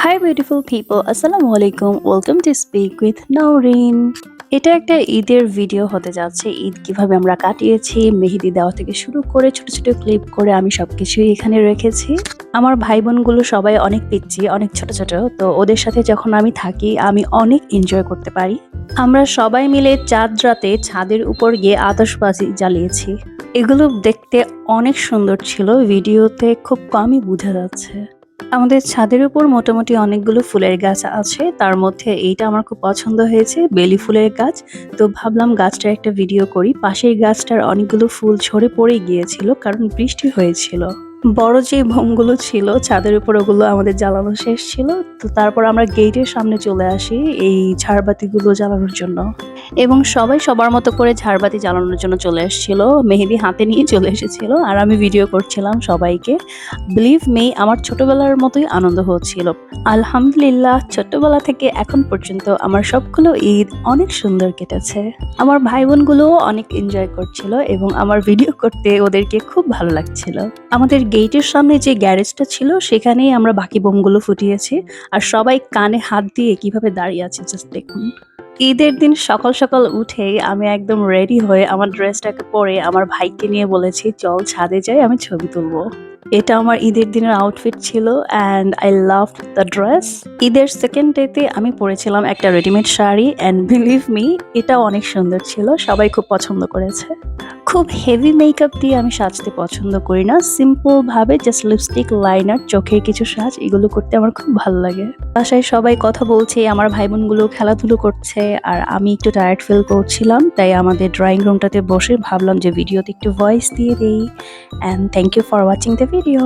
Hi beautiful people, আসসালামু আলাইকুম। Welcome to speak with Nowrin. এটা একটা ঈদের ভিডিও হতে যাচ্ছে। ঈদ কিভাবে আমরা কাটিয়েছি, মেহেদি দেওয়া থেকে শুরু করে ছোট ছোট ক্লিপ করে আমি সবকিছুই এখানে রেখেছি। আমার ভাই বোনগুলো সবাই অনেক পিচ্চি, অনেক ছোট ছোট, তো ওদের সাথে যখন আমি থাকি আমি অনেক এনজয় করতে পারি। আমরা সবাই মিলে চাঁদ রাতে ছাদের উপর গিয়ে আতশবাজি জ্বালিয়েছি। এগুলো দেখতে অনেক সুন্দর ছিল, ভিডিওতে খুব কমই বোঝা যাচ্ছে। আমাদের ছাদের উপর মোটামুটি অনেকগুলো ফুলের গাছ আছে, তার মধ্যে এইটা আমার খুব পছন্দ হয়েছে, বেলি ফুলের গাছ। তো ভাবলাম গাছটার একটা ভিডিও করি। পাশের গাছটার অনেকগুলো ফুল ঝরে পড়ে গিয়েছিল কারণ বৃষ্টি হয়েছিল। বড় যে বোমগুলো ছিল ছাদের উপর, ওগুলো আমাদের জ্বালানো শেষ ছিল। তো তারপর আমরা গেটের সামনে চলে আসি এই ঝাড়বাতিগুলো জ্বালানোর জন্য, এবং সবাই সবার মতো করে ঝাড়বাতি জ্বালানোর জন্য চলে এসেছিল। মেহেদি হাতে নিয়ে চলে এসেছিল আর আমি ভিডিও করছিলাম সবাইকে। বিলিভ মি, আমার ছোটবেলার মতোই আনন্দ হচ্ছিল। আলহামদুলিল্লাহ, ছোটবেলা থেকে এখন পর্যন্ত আমার সবগুলো ঈদ অনেক সুন্দর কেটেছে। আমার ভাই বোনগুলোও অনেক এনজয় করছিল এবং আমার ভিডিও করতে ওদেরকে খুব ভালো লাগছিল। আমাদের গেটের সামনে যে গ্যারেজটা ছিল সেখানেই আমরা বাকি বোমগুলো ফুটিয়েছি। আর সবাই কানে হাত দিয়ে কিভাবে দাঁড়িয়ে আছে জাস্ট দেখুন। ঈদের দিন সকাল সকাল উঠেই আমি একদম রেডি হয়ে আমার ড্রেসটাকে পরে আমার ভাইকে নিয়ে বলেছি, চল ছাদে যাই, আমি ছবি তুলবো। এটা আমার ঈদের দিনের আউটফিট ছিল and I loved the dress. ঈদের সেকেন্ড ডেতে আমি পরেছিলাম একটা readymade sari and believe me, এটা অনেক সুন্দর ছিল, সবাই খুব পছন্দ করেছে। খুব হেভি মেকআপ দিয়ে আমি সাজতে পছন্দ করি না, সিম্পল ভাবে জাস্ট লিপস্টিক, লাইনার, চোখের কিছু সাজ, এগুলো করতে আমার খুব ভালো লাগে। বাসায় সবাই কথা বলছে, আমার ভাই বোনগুলো খেলাধুলো করছে আর আমি একটু টায়ার্ড ফিল করছিলাম, তাই আমাদের ড্রয়িং রুমটাতে বসে ভাবলাম যে ভিডিওতে একটু ভয়েস দিয়ে দেই। And thank you for watching the video.